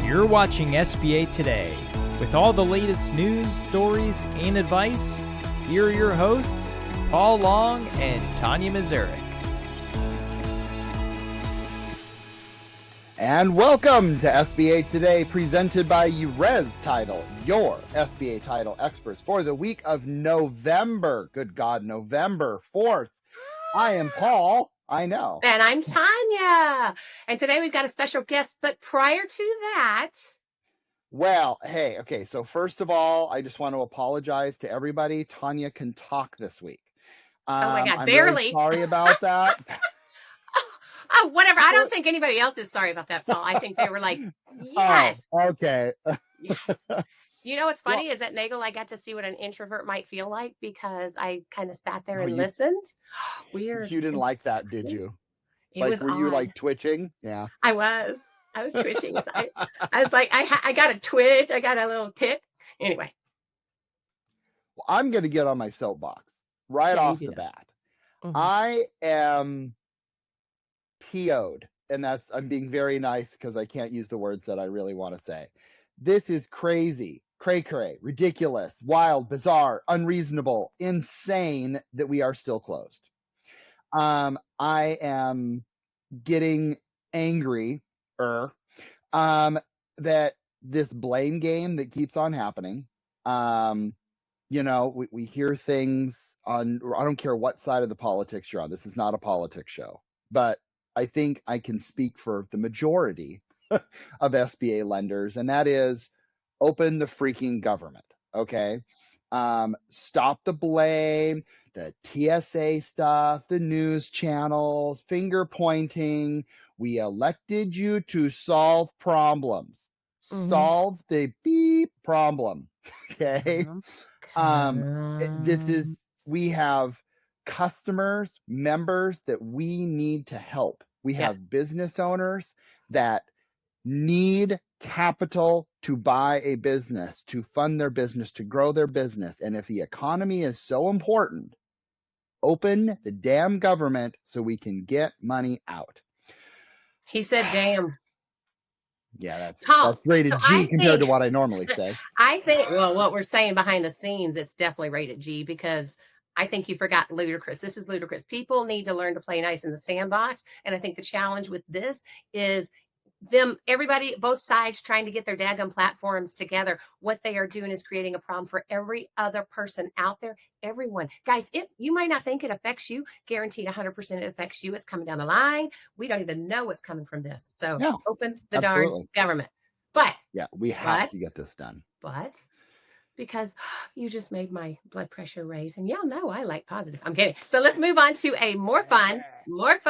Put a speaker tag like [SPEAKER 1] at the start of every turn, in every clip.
[SPEAKER 1] You're watching SBA Today. With all the latest news, stories, and advice, here are your hosts, Paul Long and Tonya Mazurek.
[SPEAKER 2] And welcome to SBA Today, presented by Urez Title, your SBA title experts for the week of November. Good God, November 4th. I am Paul. I know.
[SPEAKER 3] And I'm Tonya. And today we've got a special guest. But prior to that...
[SPEAKER 2] Well, hey, okay. So first of all, I just want to apologize to everybody. Tonya can talk this week.
[SPEAKER 3] Oh my God,
[SPEAKER 2] I'm
[SPEAKER 3] barely.
[SPEAKER 2] really sorry about that.
[SPEAKER 3] Oh, whatever. I don't think anybody else is sorry about that, Paul. I think they were like, yes.
[SPEAKER 2] Oh, okay.
[SPEAKER 3] Yes. You know what's funny is at NAGGL, I got to see what an introvert might feel like because I kind of sat there and listened. Weird.
[SPEAKER 2] You didn't like that, did you?
[SPEAKER 3] It
[SPEAKER 2] like,
[SPEAKER 3] was
[SPEAKER 2] were
[SPEAKER 3] odd.
[SPEAKER 2] you like twitching? Yeah.
[SPEAKER 3] I was twitching. I was like, I got a twitch. I got a little tick. Anyway.
[SPEAKER 2] Well, I'm going to get on my soapbox right off the bat. Mm-hmm. I am PO'd, and I'm being very nice because I can't use the words that I really want to say. This is crazy, cray cray, ridiculous, wild, bizarre, unreasonable, insane that we are still closed. I am getting angry that this blame game that keeps on happening. You know, we hear things on, I don't care what side of the politics you're on. This is not a politics show, but I think I can speak for the majority of SBA lenders, and that is open the freaking government. Okay. Stop the blame, the TSA stuff, the news channels, finger pointing. We elected you to solve problems. Mm-hmm. Solve the beep problem. Okay. We have customers, members that we need to help. We have business owners that need capital to buy a business, to fund their business, to grow their business. And if the economy is so important, open the damn government so we can get money out.
[SPEAKER 3] He said, damn.
[SPEAKER 2] Yeah, that's rated G compared to what I normally say.
[SPEAKER 3] I think, well, what we're saying behind the scenes, it's definitely rated G because I think you forgot ludicrous. This is ludicrous. People need to learn to play nice in the sandbox. And I think the challenge with this is everybody, both sides trying to get their daggum platforms together. What they are doing is creating a problem for every other person out there. Everyone. Guys, you might not think it affects you. Guaranteed 100% it affects you. It's coming down the line. We don't even know what's coming from this. So open the darn government. But
[SPEAKER 2] we have to get this done.
[SPEAKER 3] But because you just made my blood pressure raise. And y'all know I like positive. I'm kidding. So let's move on to a more fun, more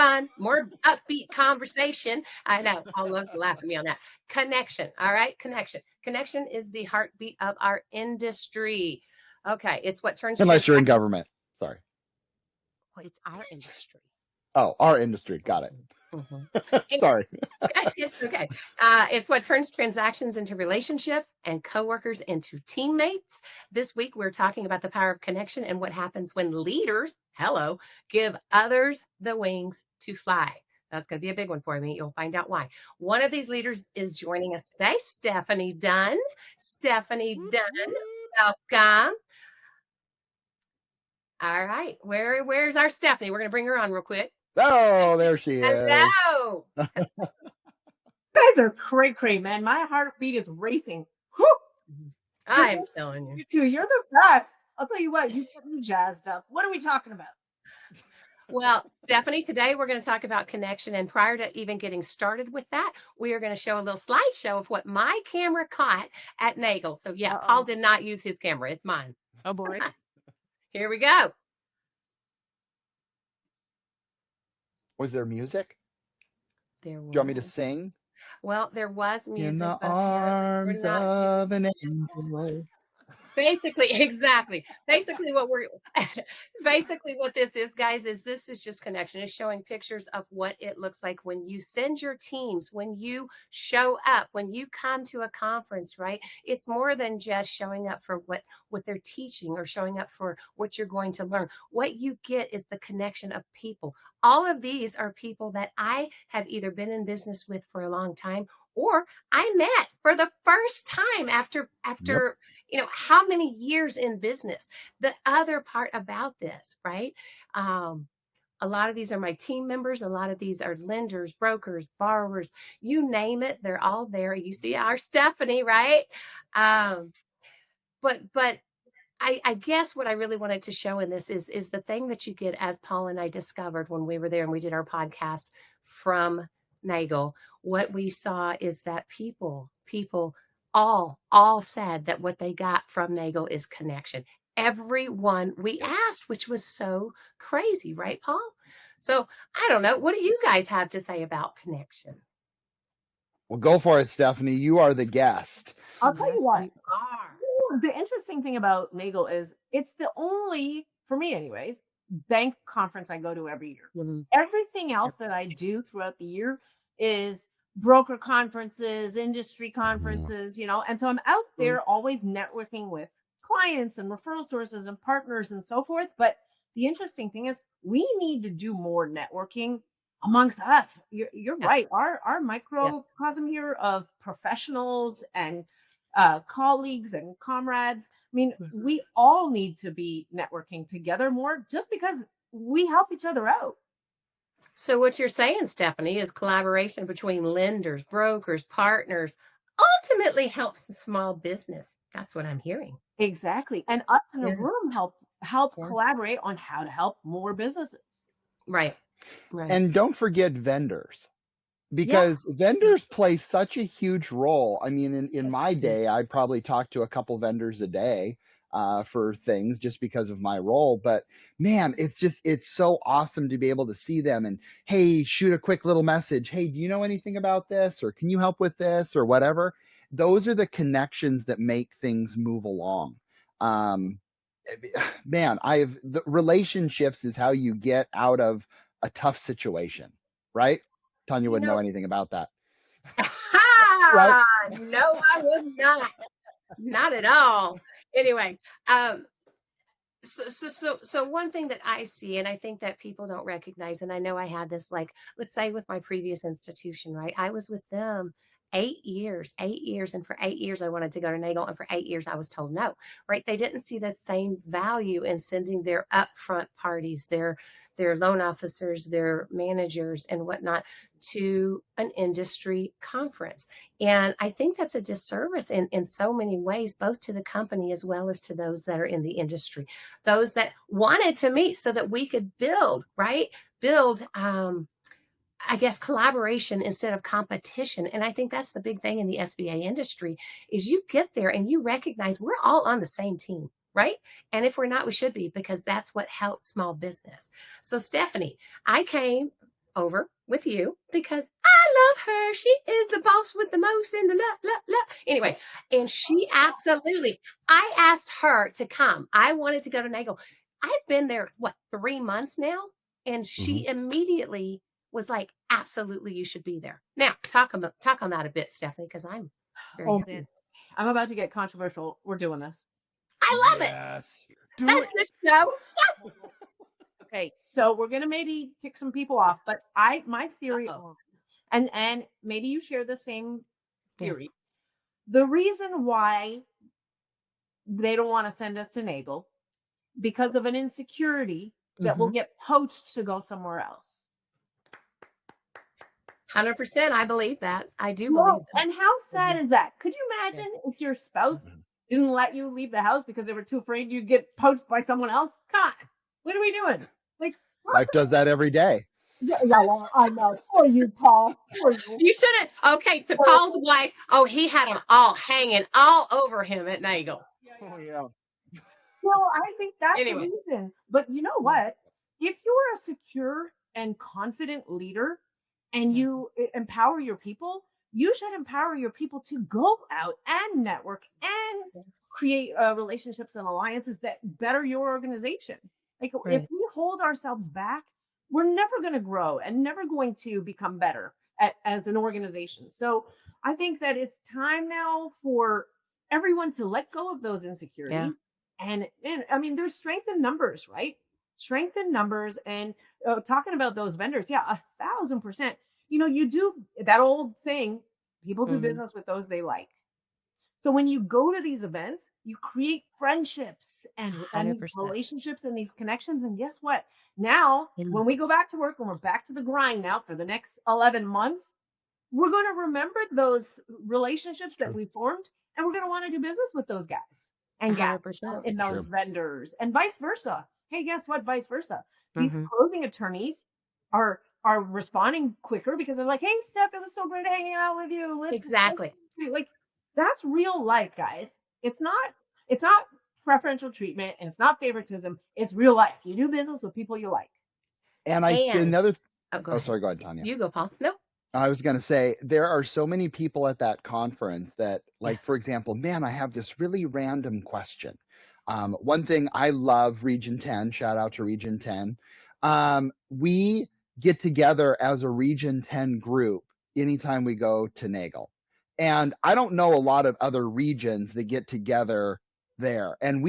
[SPEAKER 3] upbeat conversation. I know Paul loves to laugh at me on that. Connection. All right. Connection. Connection is the heartbeat of our industry. Okay. It's what turns.
[SPEAKER 2] Unless you're in government. Sorry.
[SPEAKER 3] Well, it's our industry.
[SPEAKER 2] Oh, our industry. Got it. Mm-hmm. Sorry.
[SPEAKER 3] It's okay. It's what turns transactions into relationships and coworkers into teammates. This week, we're talking about the power of connection and what happens when leaders, give others the wings to fly. That's going to be a big one for me. You'll find out why. One of these leaders is joining us today, Stephanie Dunn. Stephanie Dunn, welcome. All right. Where's our Stephanie? We're going to bring her on real quick.
[SPEAKER 2] Oh, there she is.
[SPEAKER 3] Hello.
[SPEAKER 4] You guys are cray cray, man. My heartbeat is racing. Whew.
[SPEAKER 3] I'm telling you.
[SPEAKER 4] You two, you're the best. I'll tell you what, you get me jazzed up. What are we talking about?
[SPEAKER 3] Well, Stephanie, today we're going to talk about connection. And prior to even getting started with that, we are going to show a little slideshow of what my camera caught at NAGGL. So Paul did not use his camera. It's mine.
[SPEAKER 4] Oh, boy.
[SPEAKER 3] Here we go.
[SPEAKER 2] Was there music?
[SPEAKER 3] There was.
[SPEAKER 2] Do you want me to sing?
[SPEAKER 3] Well, there was music.
[SPEAKER 2] In the arms of an angel.
[SPEAKER 3] Basically, exactly. Basically what this is, guys, is this is just connection. It's showing pictures of what it looks like when you send your teams, when you show up, when you come to a conference, right? It's more than just showing up for what they're teaching or showing up for what you're going to learn. What you get is the connection of people, all of these are people that I have either been in business with for a long time or I met for the first time after
[SPEAKER 2] Yep.
[SPEAKER 3] how many years in business. The other part about this, right? A lot of these are my team members. A lot of these are lenders, brokers, borrowers, you name it, they're all there. You see our Stephanie, right? Um, but I guess what I really wanted to show in this is the thing that you get, as Paul and I discovered when we were there and we did our podcast from NAGGL. What we saw is that people all said that what they got from NAGGL is connection. Everyone we asked, which was so crazy, right, Paul? So I don't know. What do you guys have to say about connection?
[SPEAKER 2] Well, go for it, Stephanie. You are the guest.
[SPEAKER 4] I'll tell you
[SPEAKER 3] Yes,
[SPEAKER 4] what.
[SPEAKER 3] we are.
[SPEAKER 4] The interesting thing about NAGGL is it's the only, for me anyways, bank conference I go to every year.
[SPEAKER 3] Mhm.
[SPEAKER 4] Everything else that I do throughout the year is broker conferences, industry conferences, and so I'm out there always networking with clients and referral sources and partners and so forth. But the interesting thing is we need to do more networking amongst us. You're
[SPEAKER 3] Yes.
[SPEAKER 4] right. Our microcosm here of professionals and colleagues and comrades. I mean, we all need to be networking together more just because we help each other out.
[SPEAKER 3] So what you're saying, Stephanie, is collaboration between lenders, brokers, partners ultimately helps a small business. That's what I'm hearing.
[SPEAKER 4] Exactly. And us in a
[SPEAKER 3] Yeah.
[SPEAKER 4] room help
[SPEAKER 3] Yeah.
[SPEAKER 4] collaborate on how to help more businesses.
[SPEAKER 3] Right. Right.
[SPEAKER 2] And don't forget vendors, because vendors play such a huge role. I mean, in
[SPEAKER 3] Yes,
[SPEAKER 2] my
[SPEAKER 3] they do.
[SPEAKER 2] day, I probably talked to a couple vendors a day for things just because of my role. But man, it's so awesome to be able to see them and, hey, shoot a quick little message. Hey, do you know anything about this? Or can you help with this or whatever? Those are the connections that make things move along. Man, the relationships is how you get out of a tough situation, right? Tonya
[SPEAKER 3] You
[SPEAKER 2] wouldn't know
[SPEAKER 3] know,
[SPEAKER 2] anything about that, right?
[SPEAKER 3] no, I would not. Not at all. Anyway, so one thing that I see, and I think that people don't recognize, and I know I had this, like, let's say with my previous institution, right? I was with them 8 years, and for 8 years I wanted to go to NAGGL, and for 8 years I was told no, right? They didn't see the same value in sending their upfront parties, their loan officers, their managers and whatnot to an industry conference. And I think that's a disservice in so many ways, both to the company as well as to those that are in the industry, those that wanted to meet so that we could build, right? Build, I guess, collaboration instead of competition. And I think that's the big thing in the SBA industry is you get there and you recognize we're all on the same team, right? And if we're not, we should be, because that's what helps small business. So Stephanie, I came over with you because I love her. She is the boss with the most in the love. Anyway, and she absolutely, I asked her to come. I wanted to go to NAGGL. I've been there, 3 months now? And she immediately was like, absolutely, you should be there. Now, talk on that a bit, Stephanie, because I'm very
[SPEAKER 4] Oh,
[SPEAKER 3] happy.
[SPEAKER 4] man. I'm about to get controversial. We're doing this.
[SPEAKER 3] I love it.
[SPEAKER 2] Yes.
[SPEAKER 3] That's the show.
[SPEAKER 4] Okay, so we're gonna maybe tick some people off, but my theory
[SPEAKER 3] Uh-oh.
[SPEAKER 4] and maybe you share the same
[SPEAKER 3] Yeah.
[SPEAKER 4] theory. The reason why they don't want to send us to NAGGL because of an insecurity that we'll get poached to go somewhere else.
[SPEAKER 3] 100%. I believe that. I do believe that.
[SPEAKER 4] And how sad is that? Could you imagine if your spouse didn't let you leave the house because they were too afraid you'd get poached by someone else? Come on, what are we doing? Like,
[SPEAKER 2] Life does that every day.
[SPEAKER 4] yeah, well, I know. Poor you, Paul. Poor you.
[SPEAKER 3] You shouldn't. Okay, so Paul's wife, he had them all hanging all over him at NAGGL.
[SPEAKER 2] Oh, yeah.
[SPEAKER 4] Well, I think that's
[SPEAKER 3] Anyway.
[SPEAKER 4] the reason. But you know what? If you're a secure and confident leader and you empower your people, you should empower your people to go out and network and create relationships and alliances that better your organization. Like, if we hold ourselves back, we're never going to grow and never going to become better as an organization. So I think that it's time now for everyone to let go of those insecurities. And I mean, there's strength in numbers, right? strength in numbers. And talking about those vendors, yeah, 1,000%. You do that old saying, people do
[SPEAKER 3] Mhm.
[SPEAKER 4] business with those they like. So when you go to these events, you create friendships and these
[SPEAKER 3] 100%.
[SPEAKER 4] relationships and these connections. And guess what? Now,
[SPEAKER 3] And
[SPEAKER 4] when we go back to work and we're back to the grind now for the next 11 months, we're going to remember those relationships that
[SPEAKER 2] True.
[SPEAKER 4] we formed, and we're going to want to do business with those guys and gals
[SPEAKER 3] 100%.
[SPEAKER 4] and those
[SPEAKER 2] True.
[SPEAKER 4] vendors, and vice versa. Hey, guess what? Vice versa. These
[SPEAKER 3] Mhm.
[SPEAKER 4] closing attorneys are responding quicker because they're like, "Hey, Steph, it was so great hanging out with you. Let's
[SPEAKER 3] Exactly.
[SPEAKER 4] like." That's real life, guys. It's not preferential treatment, and it's not favoritism. It's real life. You do business with people you like.
[SPEAKER 2] And
[SPEAKER 3] And
[SPEAKER 2] another.
[SPEAKER 3] go
[SPEAKER 2] Oh,
[SPEAKER 3] ahead.
[SPEAKER 2] sorry. Go ahead, Tonya.
[SPEAKER 3] You go, Paul. No.
[SPEAKER 2] I was going to say there are so many people at that conference that, like, for
[SPEAKER 4] Yes.
[SPEAKER 2] example, man, I have this really random question. One thing I love, Region 10, shout out to Region 10. We get together as a Region 10 group anytime we go to NAGGL. And I don't know a lot of other regions that get together there. And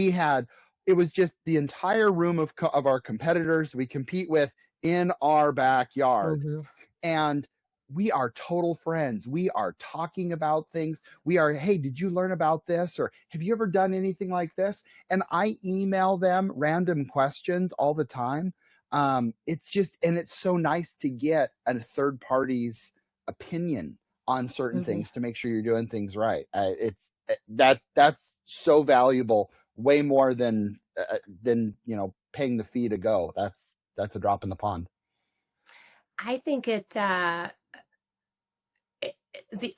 [SPEAKER 2] it was just the entire room of our competitors we compete with in our backyard.
[SPEAKER 3] Mhm.
[SPEAKER 2] And we are total friends. We are talking about things. Hey, did you learn about this? Or have you ever done anything like this? And I email them random questions all the time. It's so nice to get a third party's opinion on certain
[SPEAKER 3] Mhm.
[SPEAKER 2] things to make sure you're doing things right. That's so valuable, way more than paying the fee to go. That's a drop in the pond.
[SPEAKER 3] I think the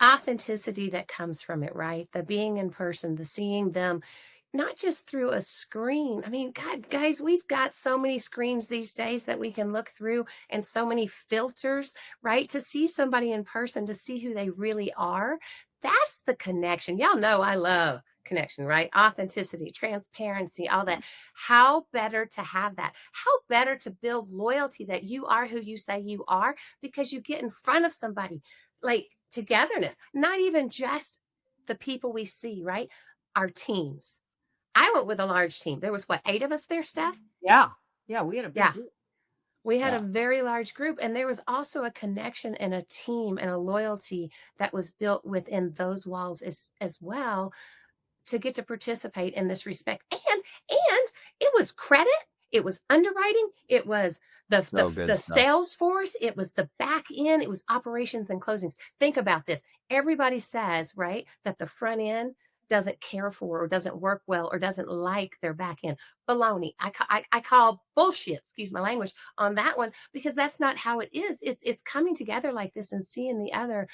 [SPEAKER 3] authenticity that comes from it, right? The being in person, the seeing them, not just through a screen. I mean, God, guys, we've got so many screens these days that we can look through and so many filters, right? To see somebody in person, to see who they really are. That's the connection. Y'all know I love connection, right? Authenticity, transparency, all that. How better to have that? How better to build loyalty that you are who you say you are because you get in front of somebody, like togetherness, not even just the people we see, right? Our teams. I went with a large team. There was what, 8 of us there, Steph?
[SPEAKER 4] Yeah. Yeah, we had a big
[SPEAKER 3] Yeah.
[SPEAKER 4] group.
[SPEAKER 3] We had a
[SPEAKER 2] Yeah.
[SPEAKER 3] very large group, and there was also a connection and a team and a loyalty that was built within those walls as well to get to participate in this respect. And it was credit, it was underwriting, it was the
[SPEAKER 2] So good
[SPEAKER 3] the
[SPEAKER 2] stuff.
[SPEAKER 3] sales force, it was the back end, it was operations and closings. Think about this. Everybody says, right, that the front end doesn't care for or doesn't work well or doesn't like their back end. Baloney. I call bullshit, excuse my language, on that one because that's not how it is. It's coming together like this and seeing the other.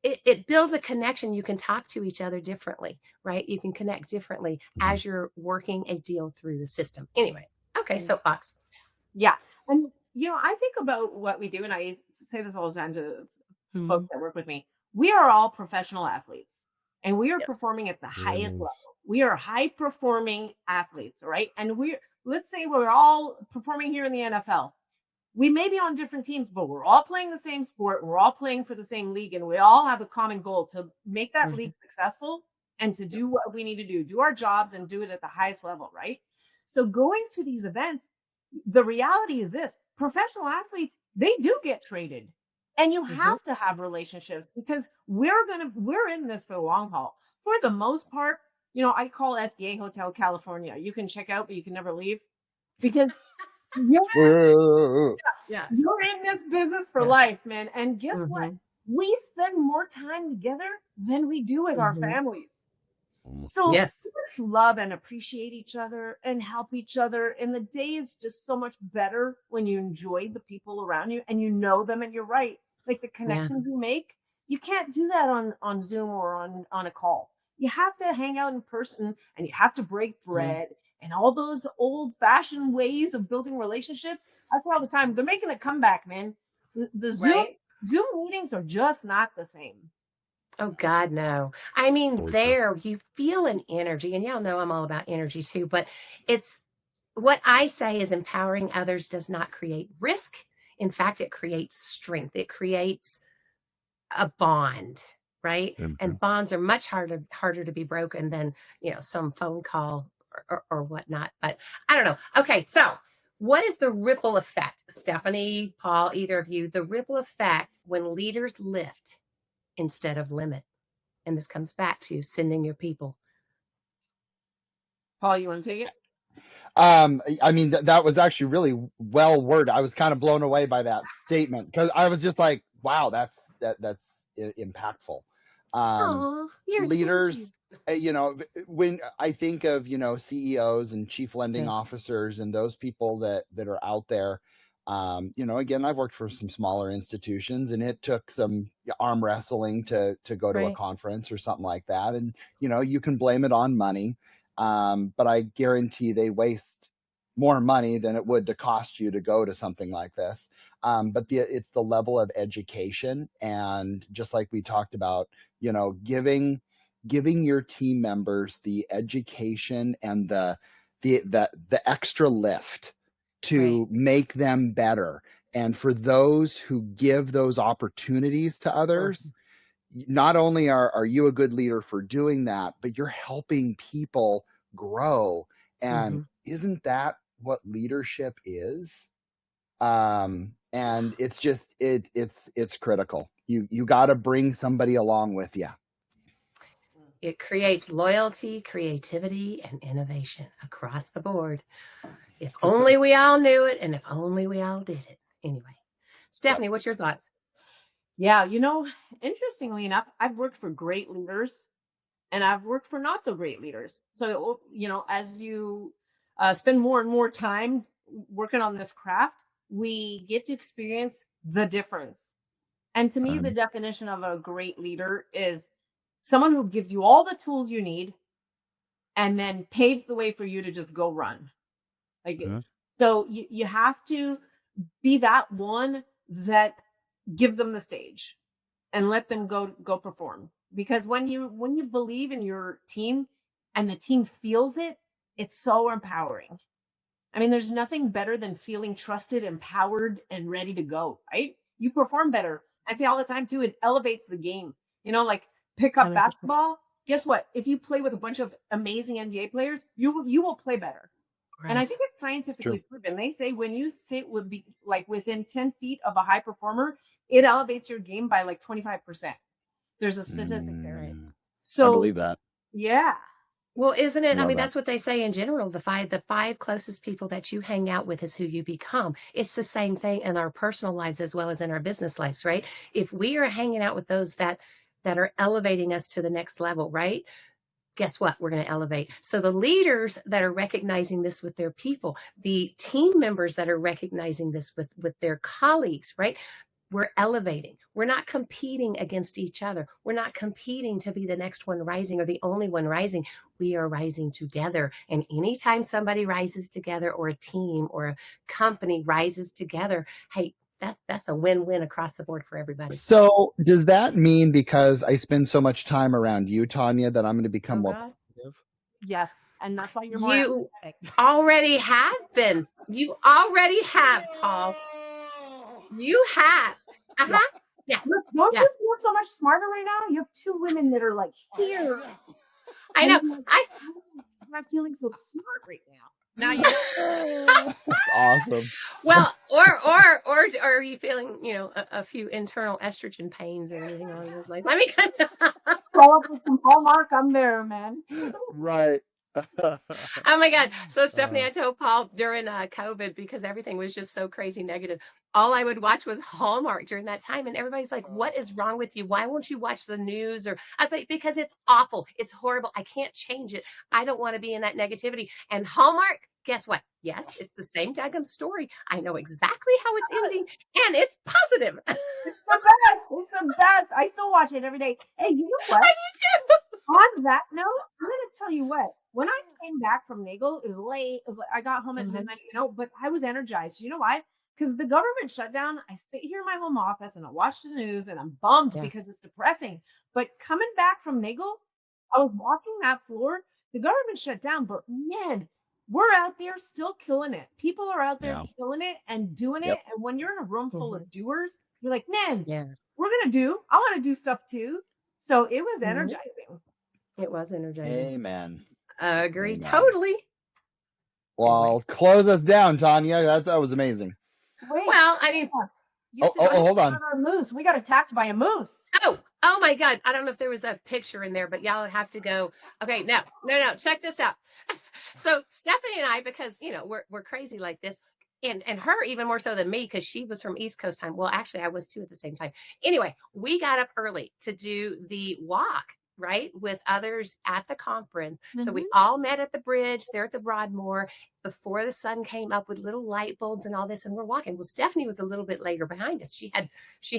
[SPEAKER 3] It builds a connection. You can talk to each other differently, right? You can connect differently as you're working a deal through the system. Anyway, okay, soapbox.
[SPEAKER 4] Yeah. And I think about what we do, and I say this all the time to folks that work with me. We are all professional athletes, and we are
[SPEAKER 3] Yes.
[SPEAKER 4] performing at the highest
[SPEAKER 2] Yes.
[SPEAKER 4] level. We are high performing athletes, right? And let's say we're all performing here in the NFL. We may be on different teams, but we're all playing the same sport. We're all playing for the same league, and we all have a common goal to make that league successful and to do what we need to do our jobs and do it at the highest level, right? So going to these events, the reality is this: professional athletes, they do get traded. And you have to have relationships because we're in this for the long haul. For the most part, I call SBA Hotel California. You can check out, but you can never leave because
[SPEAKER 3] Yes.
[SPEAKER 4] you're in this business for
[SPEAKER 3] Yeah.
[SPEAKER 4] life, man. And guess what? We spend more time together than we do with our families. So
[SPEAKER 3] Yes.
[SPEAKER 4] let's love and appreciate each other and help each other. And the day is just so much better when you enjoy the people around you and you know them. And you're right. Like the connections you make, you can't do that on Zoom or on a call. You have to hang out in person and you have to break bread and all those old fashioned ways of building relationships. I say all the time, they're making a comeback, man. The
[SPEAKER 3] Right?
[SPEAKER 4] Zoom meetings are just not the same.
[SPEAKER 3] Oh God, no. I mean,
[SPEAKER 2] Totally true.
[SPEAKER 3] there you feel an energy, and y'all know I'm all about energy too, but it's what I say is empowering others does not create risk. In fact, it creates strength. It creates a bond, right? And bonds are much harder to be broken than some phone call or whatnot. But I don't know. Okay, so What is the ripple effect, Stephanie, Paul, either of you, the ripple effect when leaders lift instead of limit? And this comes back to sending your people.
[SPEAKER 4] Paul, you want to take it?
[SPEAKER 2] I mean, that was actually really well worded. I was kind of blown away by that statement because I was just like, wow, that's impactful. Leaders, when I think of, CEOs and chief lending officers and those people that are out there, again, I've worked for some smaller institutions, and it took some arm wrestling to go to a conference or something like that. And, you can blame it on money. But I guarantee they waste more money than it would to cost you to go to something like this. But it's the level of education, and just like we talked about, giving your team members the education and the extra lift to make them better. And for those who give those opportunities to others, not only are you a good leader for doing that, but you're helping people grow. And isn't that what leadership is? And it's just it's critical. You got to bring somebody along with you.
[SPEAKER 3] It creates loyalty, creativity, and innovation across the board. If only we all knew it, and if only we all did it. Anyway, Stephanie, what's your thoughts?
[SPEAKER 4] Yeah, interestingly enough, I've worked for great leaders and I've worked for not so great leaders. So, as you spend more and more time working on this craft, we get to experience the difference. And to me, the definition of a great leader is someone who gives you all the tools you need and then paves the way for you to just go run. So you have to be that one that gives them the stage and let them go perform. Because when you believe in your team and the team feels it, it's so empowering. I mean, there's nothing better than feeling trusted, empowered, and ready to go, right? You perform better. I say all the time too, it elevates the game. Like pick up 100%. Basketball. Guess what? If you play with a bunch of amazing NBA players, you will play better. And I think it's scientifically proven. They say when you sit within 10 feet of a high performer, it elevates your game by 25%. There's a statistic there. Right? So
[SPEAKER 2] I believe that.
[SPEAKER 4] Yeah.
[SPEAKER 3] Well, isn't it? I mean, that's what they say in general. The five closest people that you hang out with is who you become. It's the same thing in our personal lives as well as in our business lives, right? If we are hanging out with those that are elevating us to the next level, right? Guess what? We're going to elevate. So the leaders that are recognizing this with their people, the team members that are recognizing this with their colleagues, right? We're elevating. We're not competing against each other. We're not competing to be the next one rising or the only one rising. We are rising together. And anytime somebody rises together, or a team or a company rises together, hey, that's a win-win across the board for everybody.
[SPEAKER 2] So does that mean because I spend so much time around you, Tonya, that I'm going to become more positive?
[SPEAKER 4] Yes. And that's why you're more
[SPEAKER 3] You already have been. You already have, Paul. You have. Yeah.
[SPEAKER 4] Don't you feel so much smarter right now? You have two women that are here.
[SPEAKER 3] I know.
[SPEAKER 4] I'm not feeling so smart right now. Now you
[SPEAKER 2] That's awesome.
[SPEAKER 3] Well, or are you feeling, a few internal estrogen pains or anything along those lines? Let me
[SPEAKER 4] call up with some Hallmark. I'm there, man.
[SPEAKER 2] Right.
[SPEAKER 3] Oh my God. So Stephanie, I told Paul during COVID, because everything was just so crazy negative, all I would watch was Hallmark during that time. And everybody's like, what is wrong with you? Why won't you watch the news? Or I was like, because it's awful. It's horrible. I can't change it. I don't want to be in that negativity. And Hallmark, guess what? Yes, it's the same daggone story. I know exactly how it's ending, and it's positive.
[SPEAKER 4] It's the best. It's the best. I still watch it every day. Hey, you know what?
[SPEAKER 3] I do too.
[SPEAKER 4] On that note, I'm going to tell you what. When I came back from NAGGL, it was late. It was I got home at midnight, but I was energized. You know why? Because the government shut down. I sit here in my home office and I watch the news and I'm bummed because it's depressing. But coming back from NAGGL, I was walking that floor. The government shut down, but man, we're out there still killing it. People are out there killing it and doing it. And when you're in a room full of doers, you're like, man, we're going to do. I want to do stuff too. So it was energizing.
[SPEAKER 3] It was energizing.
[SPEAKER 2] Amen.
[SPEAKER 3] Agree. Totally.
[SPEAKER 2] Well, close us down, Tonya. That was amazing.
[SPEAKER 4] Wait.
[SPEAKER 3] Well, I mean,
[SPEAKER 2] hold on.
[SPEAKER 4] Our moose. We got attacked by a moose.
[SPEAKER 3] oh my God. I don't know if there was a picture in there, but y'all have to go. Okay, no. Check this out. So Stephanie and I, because we're crazy like this, and her even more so than me, because she was from East Coast time. Well, actually, I was too at the same time. Anyway, we got up early to do the walk, right, with others at the conference. So we all met at the bridge there at the Broadmoor before the sun came up with little light bulbs and all this, and we're walking. Well, Stephanie was a little bit later behind us. She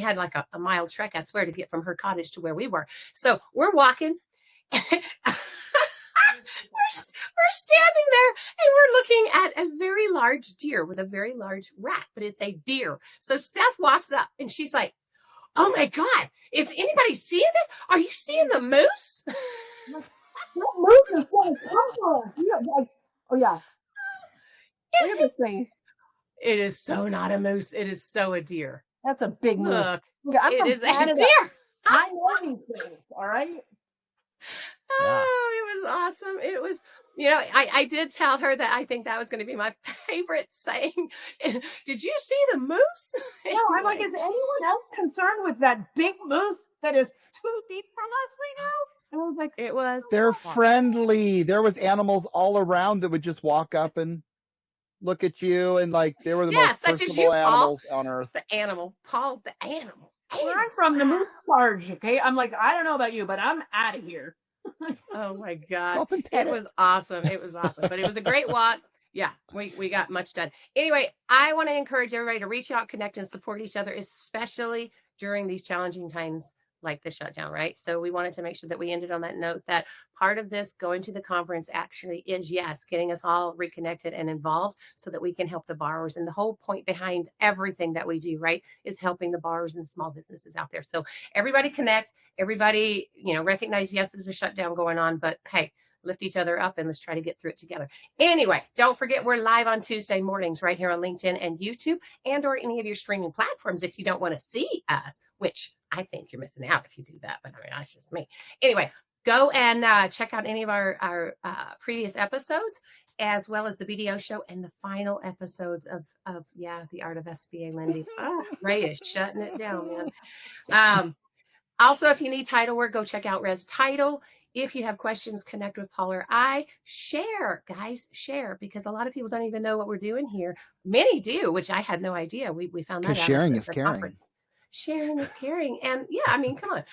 [SPEAKER 3] had like a mile trek, I swear, to get from her cottage to where we were. So we're walking. We're standing there and we're looking at a very large deer with a very large rat, but it's a deer. So Steph walks up and she's like, "Oh my God, is anybody seeing this? Are you seeing the moose?"
[SPEAKER 4] That moose is going to come for us. Oh yeah. Look at this thing.
[SPEAKER 3] It is so not a moose. It is so a deer.
[SPEAKER 4] That's a big moose.
[SPEAKER 3] Look,
[SPEAKER 4] I'm from Canada.
[SPEAKER 3] a deer.
[SPEAKER 4] I know these things, all right?
[SPEAKER 3] Oh, it was awesome. It was, I did tell her that I think that was going to be my favorite saying. Did you see the moose?
[SPEAKER 4] No, I'm like, is anyone else concerned with that big moose that is 2 deep from us right now? And I was like,
[SPEAKER 3] it was.
[SPEAKER 2] They're friendly. There was animals all around that would just walk up and look at you, and like they were the most personable animals on earth.
[SPEAKER 3] The animal. Paul's the animal.
[SPEAKER 4] Where I'm from, the moose large, okay? I'm like, I don't know about you, but I'm out of here.
[SPEAKER 3] Oh my God. It was awesome. It was awesome. But it was a great walk. Yeah, we got much done. Anyway, I want to encourage everybody to reach out, connect, and support each other, especially during these challenging times like the shutdown, right? So we wanted to make sure that we ended on that note, that part of this going to the conference actually is, yes, getting us all reconnected and involved so that we can help the borrowers. And the whole point behind everything that we do, right, is helping the borrowers and small businesses out there. So everybody connect, everybody, recognize, yes, there's a shutdown going on, but hey, lift each other up and let's try to get through it together. Anyway, don't forget we're live on Tuesday mornings right here on LinkedIn and YouTube and or any of your streaming platforms if you don't want to see us, which I think you're missing out if you do that, but I mean, that's just me. Anyway, go and check out any of our previous episodes, as well as the video show and the final episodes of The Art of SBA Lending. Oh, Ray is shutting it down, man. Also, if you need title work, go check out Res Title. If you have questions, connect with Paul or I. Share, guys, share, because a lot of people don't even know what we're doing here. Many do, which I had no idea. We found that out.
[SPEAKER 2] Sharing is caring.
[SPEAKER 3] Conference. Sharing is caring. And yeah, I mean, come on.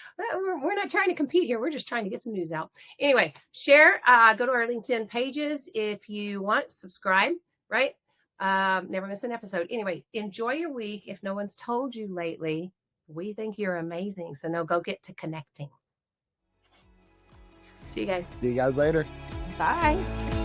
[SPEAKER 3] We're not trying to compete here. We're just trying to get some news out. Anyway, share, go to our LinkedIn pages if you want, subscribe, right? Never miss an episode. Anyway, enjoy your week. If no one's told you lately, we think you're amazing. So no, go get to connecting. See you guys.
[SPEAKER 2] See you guys later.
[SPEAKER 4] bye.